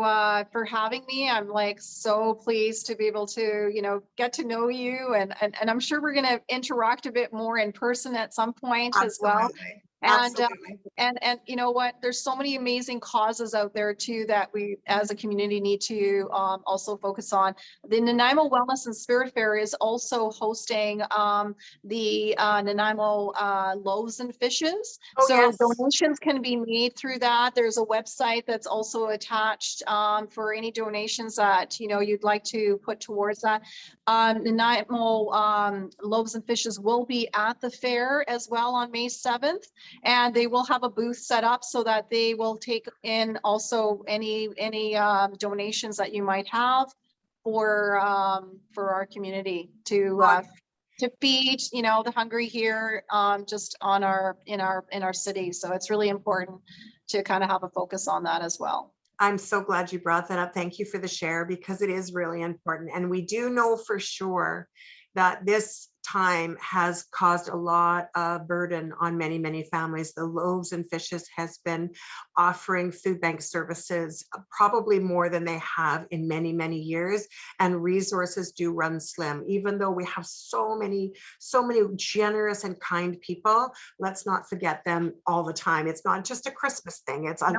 for having me. I'm like so pleased to be able to, get to know you, and I'm sure we're going to interact a bit more in person at some point as well. And you know what, there's so many amazing causes out there too that we as a community need to also focus on. The Nanaimo Wellness and Spirit Fair is also hosting the Nanaimo loaves and fishes. Oh, so yes. Donations can be made through that. There's a website that's also attached for any donations that you'd like to put towards that. Nanaimo loaves and fishes will be at the fair as well on May 7th. And they will have a booth set up so that they will take in also any donations that you might have for our community to feed the hungry here just on in our city. So it's really important to kind of have a focus on that as well. I'm so glad you brought that up. Thank you for the share, because it is really important. And we do know for sure that this time has caused a lot of burden on many, many families. The Loaves and Fishes has been offering food bank services probably more than they have in many, many years. And resources do run slim, even though we have so many generous and kind people. Let's not forget them all the time. It's not just a Christmas thing. It's an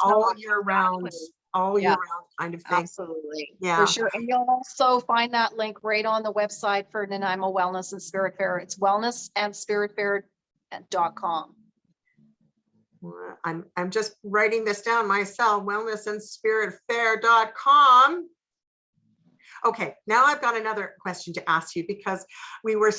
all year round, all year round kind of thing. Absolutely. Yeah. For sure. And you'll also find that link right on the website for Nanaimo Wellness and Spirit Fair. It's wellnessandspiritfair.com. I'm just writing this down myself, wellnessandspiritfair.com. Okay, now I've got another question to ask you, because we were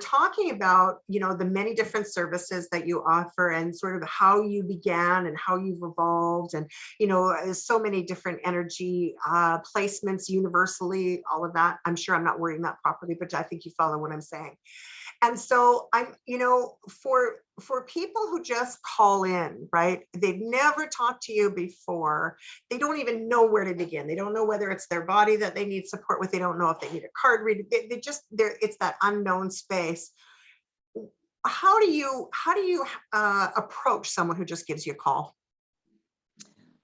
talking about, you know, the many different services that you offer and sort of how you began and how you've evolved, and, you know, so many different energy placements universally, all of that. I'm sure I'm not wording that properly, but I think you follow what I'm saying. And so I'm, you know, for people who just call in, right? They've never talked to you before. They don't even know where to begin. They don't know whether it's their body that they need support with. They don't know if they need a card reader. It's that unknown space. How do you approach someone who just gives you a call?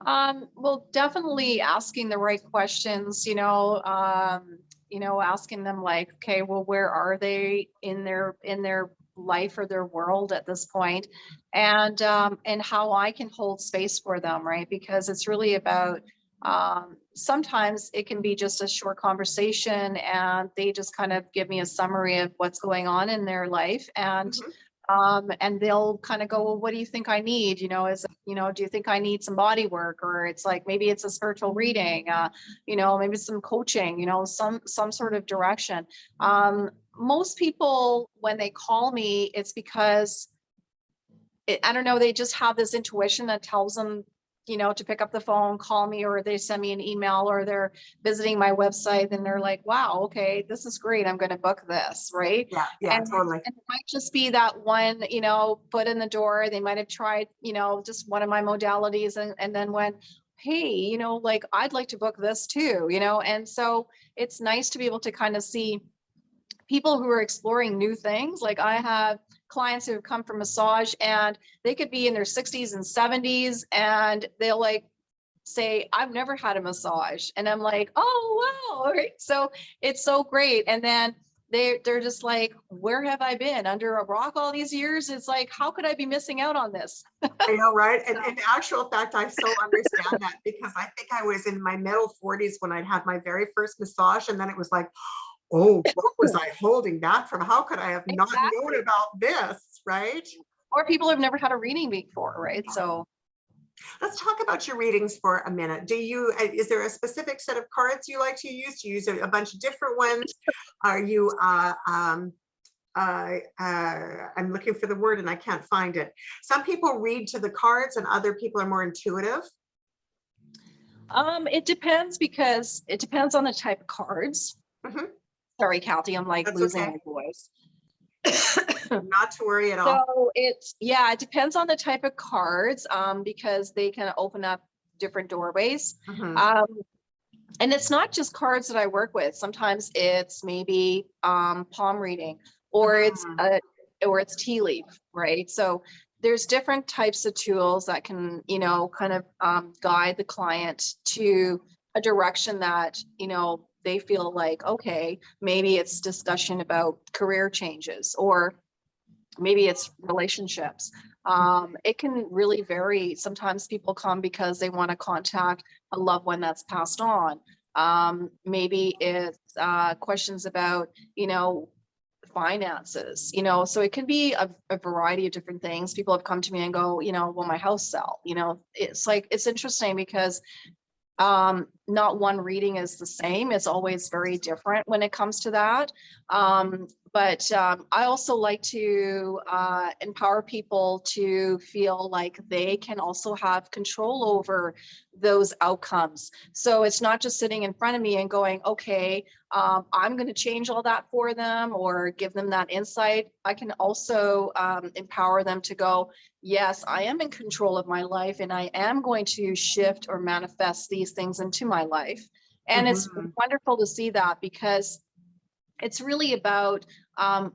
Well, definitely asking the right questions, asking them like, okay, well, where are they in their life or their world at this point, and how I can hold space for them, right? Because it's really about, sometimes it can be just a short conversation and they just kind of give me a summary of what's going on in their life, and they'll kind of go, well, what do you think I need? Do you think I need some body work? Or it's like, maybe it's a spiritual reading, maybe some coaching, some sort of direction. Most people, when they call me, it's because I don't know, they just have this intuition that tells them, to pick up the phone, call me, or they send me an email, or they're visiting my website and they're like, wow, okay, this is great, I'm going to book this, right? Yeah, totally. And it might just be that one, foot in the door. They might have tried, just one of my modalities, and then went, hey, like, I'd like to book this too, and so it's nice to be able to kind of see people who are exploring new things. Like, I have clients who have come from massage, and they could be in their 60s and 70s, and they'll like say, I've never had a massage. And I'm like, oh, wow. Right. So it's so great. And then they're just like, where have I been? Under a rock all these years? It's like, how could I be missing out on this? I know, right? And in actual fact, I so understand that, because I think I was in my middle 40s when I'd had my very first massage. And then it was like, oh, what was I holding back from? How could I have not known about this, right? Or people have never had a reading before, right? So let's talk about your readings for a minute. Is there a specific set of cards you like to use? Do you use a bunch of different ones? Are you, I'm looking for the word and I can't find it. Some people read to the cards and other people are more intuitive. It depends, because it depends on the type of cards. Sorry, Kathy, I'm like losing my voice. Not to worry at all. So it depends on the type of cards, because they can open up different doorways. And it's not just cards that I work with. Sometimes it's maybe palm reading, or it's tea leaf, right? So there's different types of tools that can, kind of guide the client to a direction that, they feel like, okay, maybe it's discussion about career changes, or maybe it's relationships. It can really vary. Sometimes people come because they want to contact a loved one that's passed on. Maybe it's questions about, finances, so it can be a variety of different things. People have come to me and go, will my house sell? It's like, it's interesting because not one reading is the same. It's always very different when it comes to that. But I also like to empower people to feel like they can also have control over those outcomes. So it's not just sitting in front of me and going, okay, I'm going to change all that for them or give them that insight. I can also empower them to go, yes, I am in control of my life, and I am going to shift or manifest these things into my life. And it's wonderful to see that, because it's really about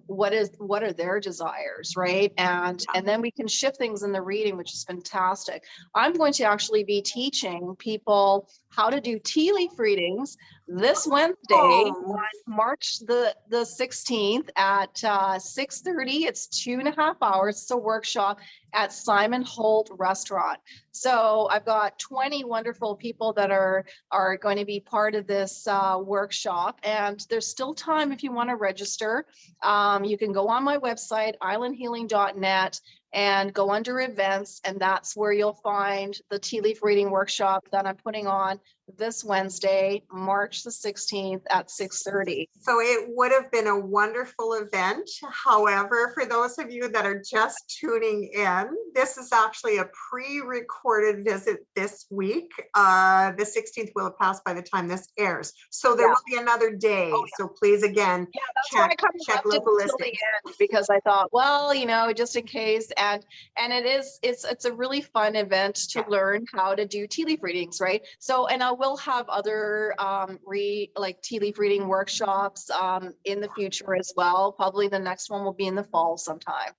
what are their desires, right? And then we can shift things in the reading, which is fantastic. I'm going to actually be teaching people how to do tea leaf readings this Wednesday on March the 16th at 6:30. It's 2.5 hours. It's a workshop at Simon Holt Restaurant. So I've got 20 wonderful people that are going to be part of this workshop, and there's still time if you want to register. You can go on my website, islandhealing.net, and go under events, and that's where you'll find the tea leaf reading workshop that I'm putting on this Wednesday, March the 16th at 6:30. So it would have been a wonderful event. However, for those of you that are just tuning in, this is actually a pre-recorded visit this week. The 16th will have passed by the time this airs. So there will be another day. Oh, yeah. So please, again, check local listings. Because I thought, well, you know, just in case. And it's a really fun event to learn how to do tea leaf readings, right? So, and I will have other tea leaf reading workshops in the future as well. Probably the next one will be in the fall sometime.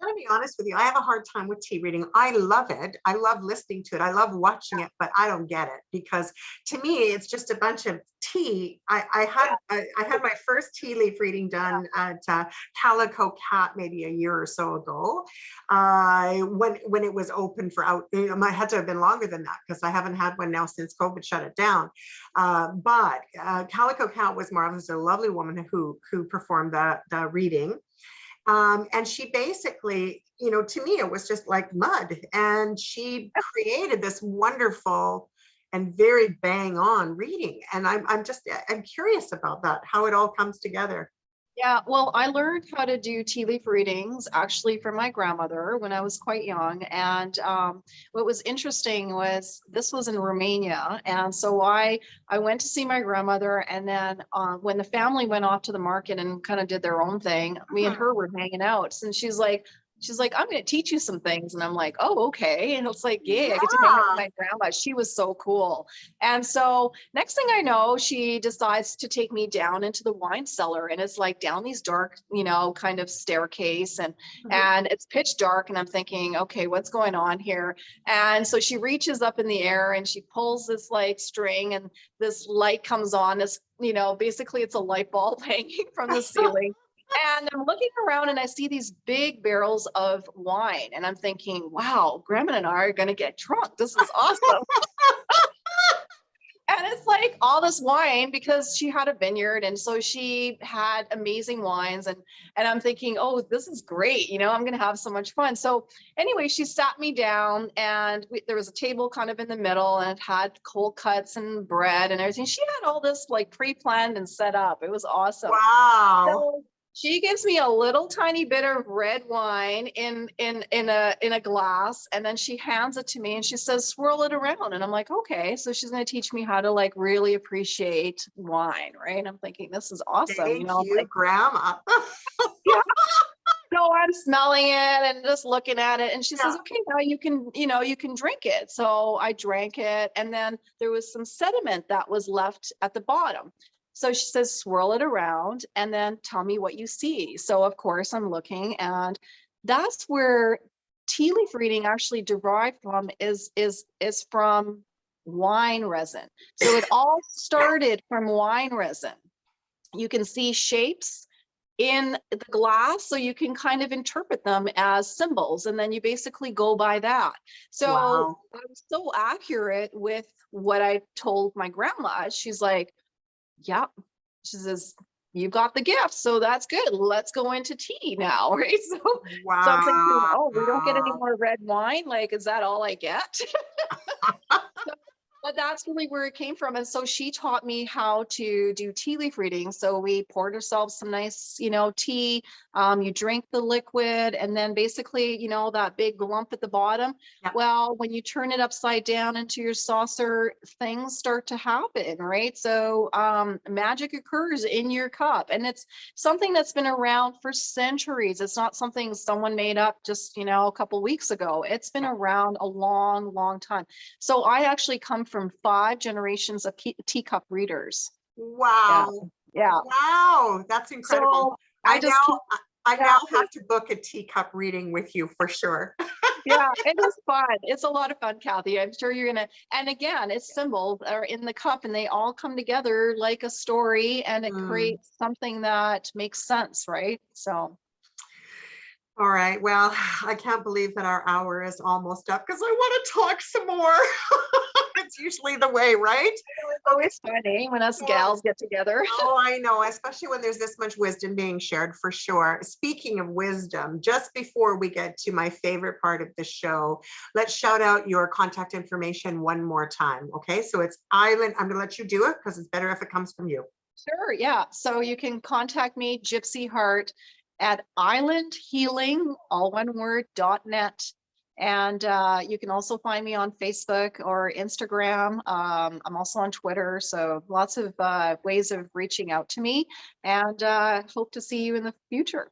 I'm going to be honest with you. I have a hard time with tea reading. I love it. I love listening to it. I love watching it, but I don't get it because to me, it's just a bunch of tea. I had my first tea leaf reading done at Calico Cat maybe a year or so ago, when it was open for out. It had to have been longer than that because I haven't had one now since COVID shut it down. But Calico Cat was marvelous. A lovely woman who performed the reading. And she basically, you know, to me, it was just like mud. And she created this wonderful and very bang on reading. And I'm curious about that, how it all comes together. Yeah, well, I learned how to do tea leaf readings actually from my grandmother when I was quite young. And what was interesting was this was in Romania. And so I went to see my grandmother. And then when the family went off to the market and kind of did their own thing, me and her were hanging out. And she's like, I'm going to teach you some things. And I'm like, oh, okay. And it's like, yeah, I get to hang out with my grandma. She was so cool. And so next thing I know, she decides to take me down into the wine cellar. And it's like down these dark, you know, kind of staircase. And it's pitch dark. And I'm thinking, okay, what's going on here? And so she reaches up in the air and she pulls this like string and this light comes on. This, you know, basically it's a light bulb hanging from the ceiling. And I'm looking around and I see these big barrels of wine. And I'm thinking, wow, Grandma and I are going to get drunk. This is awesome. And it's like all this wine because she had a vineyard. And so she had amazing wines. And I'm thinking, oh, this is great. You know, I'm going to have so much fun. So anyway, she sat me down and there was a table kind of in the middle and it had cold cuts and bread and everything. She had all this like pre-planned and set up. It was awesome. Wow. So she gives me a little tiny bit of red wine in a glass, and then she hands it to me and she says, swirl it around. And I'm like, okay. So she's going to teach me how to like really appreciate wine, right? And I'm thinking, this is awesome. Thank you, like, Grandma. Yeah. So I'm smelling it and just looking at it. And she says, okay, now you can drink it. So I drank it. And then there was some sediment that was left at the bottom. So she says, swirl it around and then tell me what you see. So of course I'm looking, and that's where tea leaf reading actually derived from is from wine resin. So it all started from wine resin. You can see shapes in the glass, so you can kind of interpret them as symbols, and then you basically go by that. So I was so accurate with what I told my grandma. She's like, yeah, she says, you got the gift, so that's good. Let's go into tea now, right? So, so I'm thinking, oh, we don't get any more red wine. Like, is that all I get? But that's really where it came from. And so she taught me how to do tea leaf reading. So we poured ourselves some nice, you know, tea. You drink the liquid, and then basically, you know, that big lump at the bottom. Yeah. Well, when you turn it upside down into your saucer, things start to happen, right? So magic occurs in your cup, and it's something that's been around for centuries. It's not something someone made up just, you know, a couple weeks ago. It's been around a long, long time. So I actually come from 5 generations of teacup readers. Wow. Yeah. Wow. That's incredible. I I just keep, now I yeah, now have to book a teacup reading with you for sure. yeah, it is fun. It's a lot of fun, Kathy. I'm sure you're gonna, and again, it's symbols are in the cup and they all come together like a story and it Mm. creates something that makes sense, right? So All right. Well, I can't believe that our hour is almost up because I want to talk some more. It's usually the way, right? it's always funny when us So, gals get together. oh, I know, especially when there's this much wisdom being shared for sure. Speaking of wisdom, just before we get to my favorite part of the show, let's shout out your contact information one more time. Okay. So it's Island. I'm going to let you do it because it's better if it comes from you. Sure, yeah. So you can contact me, Gypsy Hart, at islandhealing, all one word, .net. And you can also find me on Facebook or Instagram. I'm also on Twitter. So lots of ways of reaching out to me and hope to see you in the future.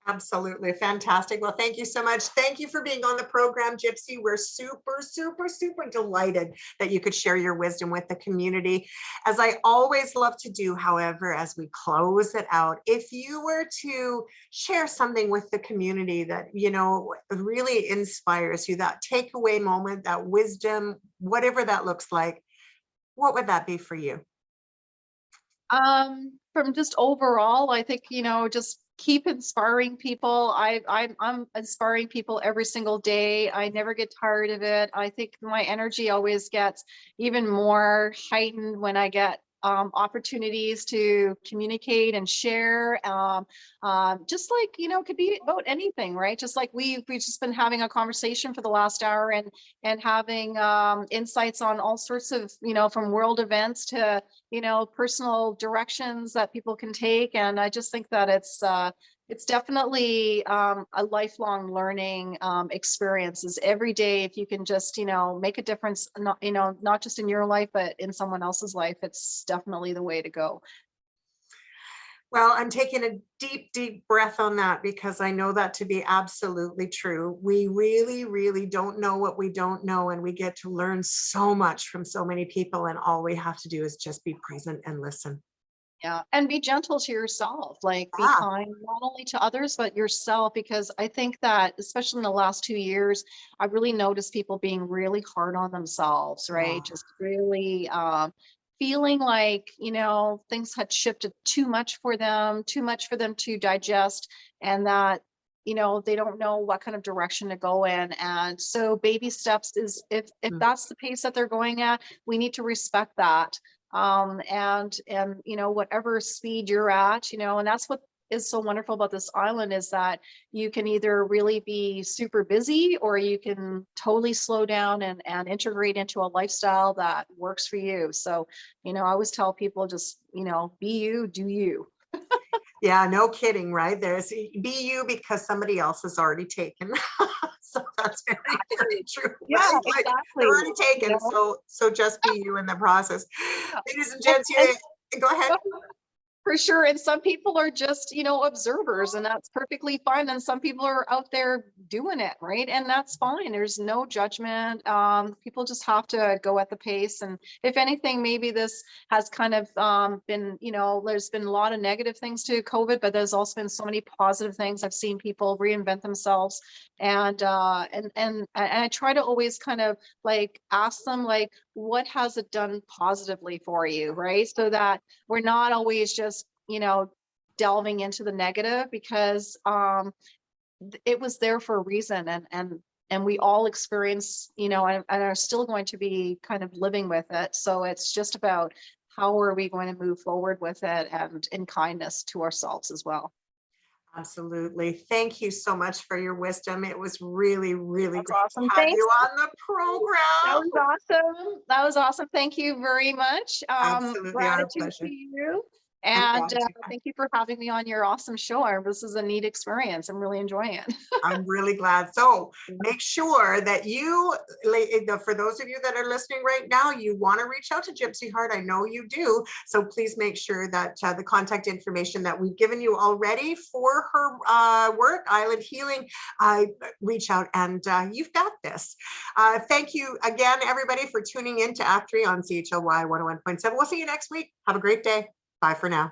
Absolutely. Fantastic. Well, thank you so much. Thank you for being on the program, Gypsy. We're super, super, super delighted that you could share your wisdom with the community. As I always love to do, however, as we close it out, if you were to share something with the community that, you know, really inspires you, that takeaway moment, that wisdom, whatever that looks like, what would that be for you? From just overall, I think, just keep inspiring people. I'm inspiring people every single day. I never get tired of it. I think my energy always gets even more heightened when I get opportunities to communicate and share. Just like, it could be about anything, right? Just like we've just been having a conversation for the last hour and having insights on all sorts of, from world events to personal directions that people can take. And I just think that it's definitely a lifelong learning experience. Is every day, if you can just, make a difference, not just in your life, but in someone else's life, it's definitely the way to go. Well, I'm taking a deep, deep breath on that because I know that to be absolutely true. We really, really don't know what we don't know, and we get to learn so much from so many people. And all we have to do is just be present and listen. Yeah. And be gentle to yourself, like be Ah, kind, not only to others, but yourself, because I think that, especially in the last 2 years, I've really noticed people being really hard on themselves, right? ah, Just really feeling like, things had shifted too much for them to digest, and that, they don't know what kind of direction to go in. And so baby steps is, if mm. that's the pace that they're going at, we need to respect that, and whatever speed you're at, and that's what is so wonderful about this island, is that you can either really be super busy or you can totally slow down and integrate into a lifestyle that works for you. So I always tell people, just be you, do you. Yeah, no kidding, right? There's be you because somebody else has already taken. So that's very, very true, Yeah, right? Like they're exactly. already You taken. know? So just be you in the process. Yeah. Ladies and and, gents, and you go ahead. For sure. And some people are just, observers, and that's perfectly fine. And some people are out there doing it, right? And that's fine. There's no judgment. People just have to go at the pace. And if anything, maybe this has kind of been, there's been a lot of negative things to COVID, but there's also been so many positive things. I've seen people reinvent themselves. And I try to always kind of like ask them, like, what has it done positively for you, right? So that we're not always just, delving into the negative, because it was there for a reason, and we all experience, and are still going to be kind of living with it. So it's just about how are we going to move forward with it, and in kindness to ourselves as well. Absolutely. Thank you so much for your wisdom. It was really, really That's great awesome. to have you Thanks. on the That program. was awesome. That was awesome. Thank you very much. Absolutely our Gratitude to pleasure. you. And And gratitude. thank you for having me on your awesome show. This is a neat experience. I'm really enjoying it. I'm really glad. So make sure that you, for those of you that are listening right now, you want to reach out to Gypsy Hart. I know you do. So please make sure that the contact information that we've given you already for her work, Island Healing, reach out and you've got this. Thank you again, everybody, for tuning in to Act 3 on CHLY 101.7. We'll see you next week. Have a great day. Bye for now.